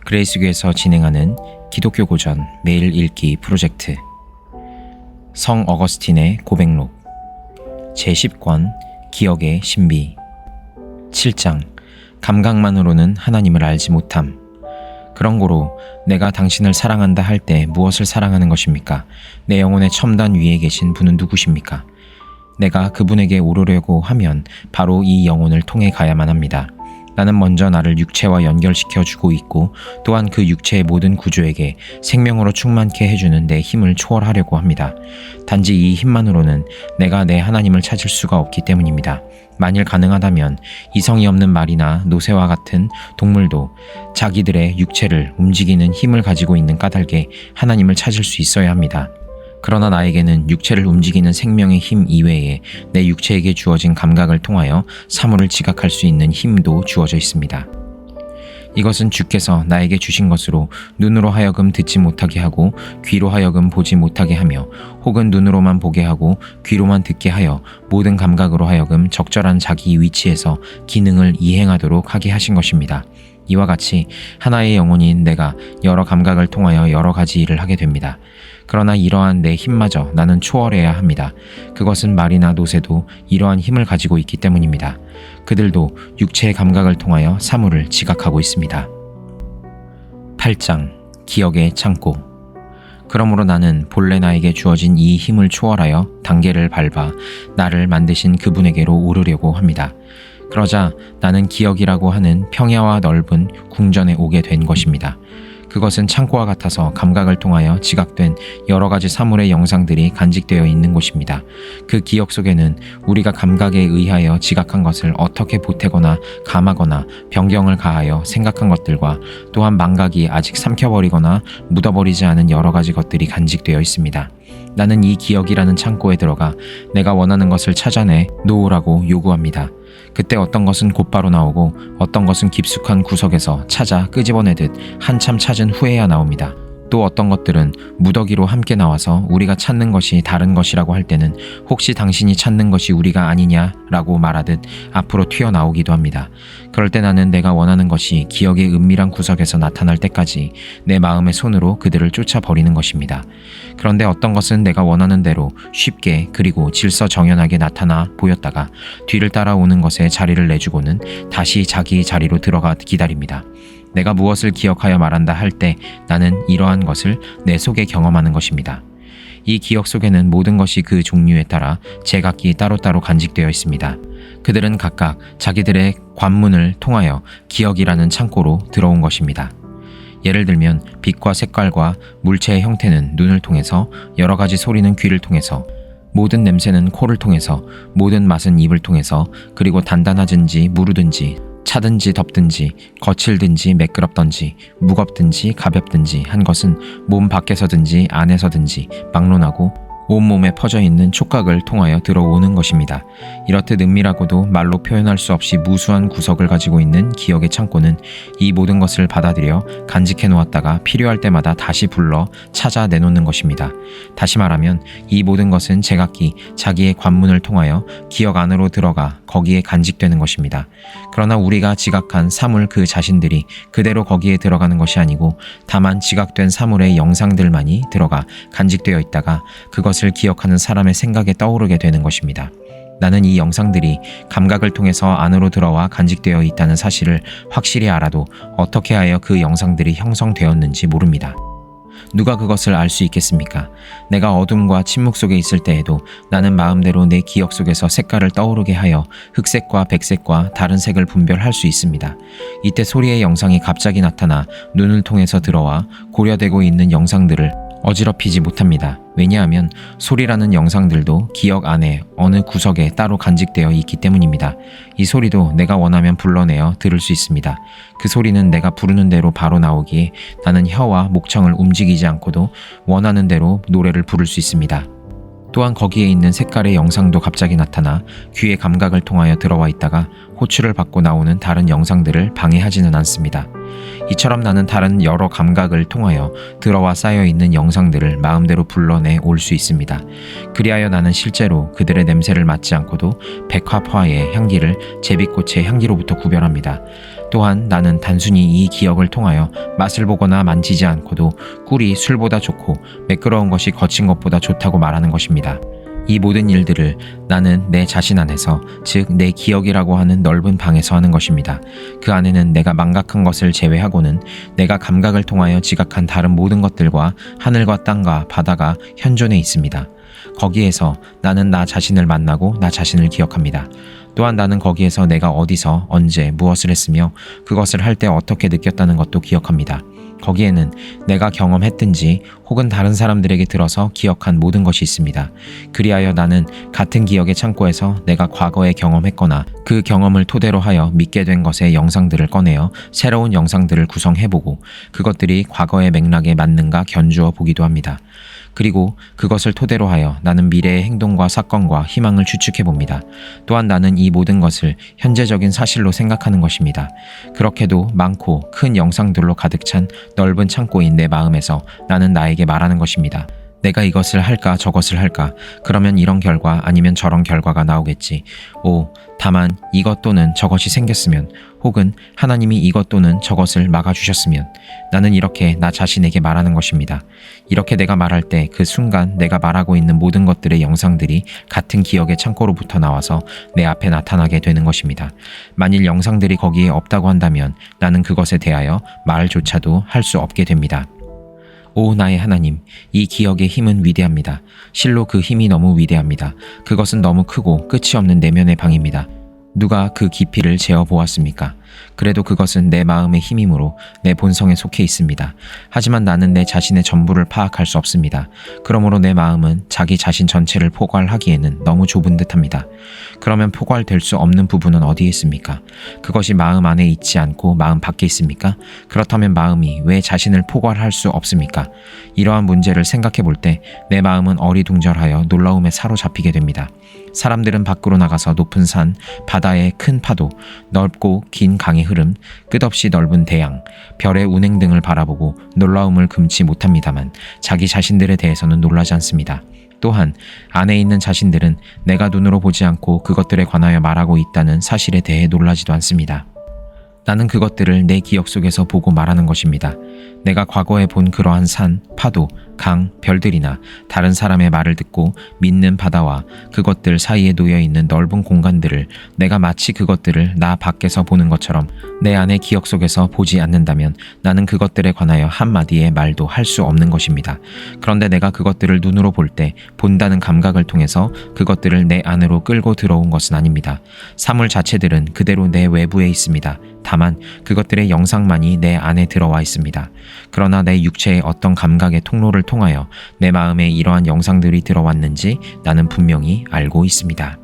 그레이스교에서 진행하는 기독교 고전 매일 읽기 프로젝트 성 어거스틴의 고백록 제10권 기억의 신비 7장 감각만으로는 하나님을 알지 못함. 그런 고로 내가 당신을 사랑한다 할 때 무엇을 사랑하는 것입니까? 내 영혼의 첨단 위에 계신 분은 누구십니까? 내가 그분에게 오르려고 하면 바로 이 영혼을 통해 가야만 합니다. 나는 먼저 나를 육체와 연결시켜 주고 있고 또한 그 육체의 모든 구조에게 생명으로 충만케 해주는 내 힘을 초월하려고 합니다. 단지 이 힘만으로는 내가 내 하나님을 찾을 수가 없기 때문입니다. 만일 가능하다면 이성이 없는 말이나 노새와 같은 동물도 자기들의 육체를 움직이는 힘을 가지고 있는 까닭에 하나님을 찾을 수 있어야 합니다. 그러나 나에게는 육체를 움직이는 생명의 힘 이외에 내 육체에게 주어진 감각을 통하여 사물을 지각할 수 있는 힘도 주어져 있습니다. 이것은 주께서 나에게 주신 것으로 눈으로 하여금 듣지 못하게 하고 귀로 하여금 보지 못하게 하며 혹은 눈으로만 보게 하고 귀로만 듣게 하여 모든 감각으로 하여금 적절한 자기 위치에서 기능을 이행하도록 하게 하신 것입니다. 이와 같이 하나의 영혼인 내가 여러 감각을 통하여 여러 가지 일을 하게 됩니다. 그러나 이러한 내 힘마저 나는 초월해야 합니다. 그것은 말이나 노새도 이러한 힘을 가지고 있기 때문입니다. 그들도 육체의 감각을 통하여 사물을 지각하고 있습니다. 8장 기억의 창고. 그러므로 나는 본래 나에게 주어진 이 힘을 초월하여 단계를 밟아 나를 만드신 그분에게로 오르려고 합니다. 그러자 나는 기억이라고 하는 평야와 넓은 궁전에 오게 된 것입니다. 그것은 창고와 같아서 감각을 통하여 지각된 여러 가지 사물의 영상들이 간직되어 있는 곳입니다. 그 기억 속에는 우리가 감각에 의하여 지각한 것을 어떻게 보태거나 감하거나 변경을 가하여 생각한 것들과 또한 망각이 아직 삼켜버리거나 묻어버리지 않은 여러 가지 것들이 간직되어 있습니다. 나는 이 기억이라는 창고에 들어가 내가 원하는 것을 찾아내 놓으라고 요구합니다. 그때 어떤 것은 곧바로 나오고 어떤 것은 깊숙한 구석에서 찾아 끄집어내듯 한참 찾은 후에야 나옵니다. 또 어떤 것들은 무더기로 함께 나와서 우리가 찾는 것이 다른 것이라고 할 때는 혹시 당신이 찾는 것이 우리가 아니냐라고 말하듯 앞으로 튀어나오기도 합니다. 그럴 때 나는 내가 원하는 것이 기억의 은밀한 구석에서 나타날 때까지 내 마음의 손으로 그들을 쫓아버리는 것입니다. 그런데 어떤 것은 내가 원하는 대로 쉽게 그리고 질서정연하게 나타나 보였다가 뒤를 따라오는 것에 자리를 내주고는 다시 자기 자리로 들어가 기다립니다. 내가 무엇을 기억하여 말한다 할 때 나는 이러한 것을 내 속에 경험하는 것입니다. 이 기억 속에는 모든 것이 그 종류에 따라 제각기 따로따로 간직되어 있습니다. 그들은 각각 자기들의 관문을 통하여 기억이라는 창고로 들어온 것입니다. 예를 들면 빛과 색깔과 물체의 형태는 눈을 통해서, 여러 가지 소리는 귀를 통해서, 모든 냄새는 코를 통해서, 모든 맛은 입을 통해서, 그리고 단단하든지 무르든지 차든지 덥든지 거칠든지 매끄럽든지 무겁든지 가볍든지 한 것은 몸 밖에서든지 안에서든지 막론하고 온몸에 퍼져 있는 촉각을 통하여 들어오는 것입니다. 이렇듯 은밀하고도 말로 표현할 수 없이 무수한 구석을 가지고 있는 기억의 창고는 이 모든 것을 받아들여 간직해 놓았다가 필요할 때마다 다시 불러 찾아 내놓는 것입니다. 다시 말하면 이 모든 것은 제각기 자기의 관문을 통하여 기억 안으로 들어가 거기에 간직되는 것입니다. 그러나 우리가 지각한 사물 그 자신들이 그대로 거기에 들어가는 것이 아니고 다만 지각된 사물의 영상들만이 들어가 간직되어 있다가 그것을 기억하는 사람의 생각에 떠오르게 되는 것입니다. 나는 이 영상들이 감각을 통해서 안으로 들어와 간직되어 있다는 사실을 확실히 알아도 어떻게 하여 그 영상들이 형성되었는지 모릅니다. 누가 그것을 알 수 있겠습니까? 내가 어둠과 침묵 속에 있을 때에도 나는 마음대로 내 기억 속에서 색깔을 떠오르게 하여 흑색과 백색과 다른 색을 분별할 수 있습니다. 이때 소리의 영상이 갑자기 나타나 눈을 통해서 들어와 고려되고 있는 영상들을 어지럽히지 못합니다. 왜냐하면 소리라는 영상들도 기억 안에 어느 구석에 따로 간직되어 있기 때문입니다. 이 소리도 내가 원하면 불러내어 들을 수 있습니다. 그 소리는 내가 부르는 대로 바로 나오기에 나는 혀와 목청을 움직이지 않고도 원하는 대로 노래를 부를 수 있습니다. 또한 거기에 있는 색깔의 영상도 갑자기 나타나 귀의 감각을 통하여 들어와 있다가 호출을 받고 나오는 다른 영상들을 방해하지는 않습니다. 이처럼 나는 다른 여러 감각을 통하여 들어와 쌓여있는 영상들을 마음대로 불러내 올 수 있습니다. 그리하여 나는 실제로 그들의 냄새를 맡지 않고도 백합화의 향기를 제비꽃의 향기로부터 구별합니다. 또한 나는 단순히 이 기억을 통하여 맛을 보거나 만지지 않고도 꿀이 술보다 좋고 매끄러운 것이 거친 것보다 좋다고 말하는 것입니다. 이 모든 일들을 나는 내 자신 안에서, 즉 내 기억이라고 하는 넓은 방에서 하는 것입니다. 그 안에는 내가 망각한 것을 제외하고는 내가 감각을 통하여 지각한 다른 모든 것들과 하늘과 땅과 바다가 현존해 있습니다. 거기에서 나는 나 자신을 만나고 나 자신을 기억합니다. 또한 나는 거기에서 내가 어디서 언제 무엇을 했으며 그것을 할 때 어떻게 느꼈다는 것도 기억합니다. 거기에는 내가 경험했든지 혹은 다른 사람들에게 들어서 기억한 모든 것이 있습니다. 그리하여 나는 같은 기억의 창고에서 내가 과거에 경험했거나 그 경험을 토대로 하여 믿게 된 것의 영상들을 꺼내어 새로운 영상들을 구성해보고 그것들이 과거의 맥락에 맞는가 견주어 보기도 합니다. 그리고 그것을 토대로 하여 나는 미래의 행동과 사건과 희망을 추측해봅니다. 또한 나는 이 모든 것을 현재적인 사실로 생각하는 것입니다. 그렇게도 많고 큰 영상들로 가득 찬 넓은 창고인 내 마음에서 나는 나에게 말하는 것입니다. 내가 이것을 할까 저것을 할까? 그러면 이런 결과 아니면 저런 결과가 나오겠지. 다만 이것 또는 저것이 생겼으면, 혹은 하나님이 이것 또는 저것을 막아주셨으면, 나는 이렇게 나 자신에게 말하는 것입니다. 이렇게 내가 말할 때 그 순간 내가 말하고 있는 모든 것들의 영상들이 같은 기억의 창고로부터 나와서 내 앞에 나타나게 되는 것입니다. 만일 영상들이 거기에 없다고 한다면 나는 그것에 대하여 말조차도 할 수 없게 됩니다. 오 나의 하나님, 이 기억의 힘은 위대합니다. 실로 그 힘이 너무 위대합니다. 그것은 너무 크고 끝이 없는 내면의 방입니다. 누가 그 깊이를 재어보았습니까? 그래도 그것은 내 마음의 힘이므로 내 본성에 속해 있습니다. 하지만 나는 내 자신의 전부를 파악할 수 없습니다. 그러므로 내 마음은 자기 자신 전체를 포괄하기에는 너무 좁은 듯합니다. 그러면 포괄될 수 없는 부분은 어디에 있습니까? 그것이 마음 안에 있지 않고 마음 밖에 있습니까? 그렇다면 마음이 왜 자신을 포괄할 수 없습니까? 이러한 문제를 생각해 볼 때 내 마음은 어리둥절하여 놀라움에 사로잡히게 됩니다. 사람들은 밖으로 나가서 높은 산, 바다의 큰 파도, 넓고 긴 강의 흐름, 끝없이 넓은 대양, 별의 운행 등을 바라보고 놀라움을 금치 못합니다만 자기 자신들에 대해서는 놀라지 않습니다. 또한 안에 있는 자신들은 내가 눈으로 보지 않고 그것들에 관하여 말하고 있다는 사실에 대해 놀라지도 않습니다. 나는 그것들을 내 기억 속에서 보고 말하는 것입니다. 내가 과거에 본 그러한 산, 파도, 강, 별들이나 다른 사람의 말을 듣고 믿는 바다와 그것들 사이에 놓여있는 넓은 공간들을 내가 마치 그것들을 나 밖에서 보는 것처럼 내 안의 기억 속에서 보지 않는다면 나는 그것들에 관하여 한마디의 말도 할 수 없는 것입니다. 그런데 내가 그것들을 눈으로 볼 때 본다는 감각을 통해서 그것들을 내 안으로 끌고 들어온 것은 아닙니다. 사물 자체들은 그대로 내 외부에 있습니다. 다만 그것들의 영상만이 내 안에 들어와 있습니다. 그러나 내 육체의 어떤 감각의 통로를 통하여 내 마음에 이러한 영상들이 들어왔는지 나는 분명히 알고 있습니다.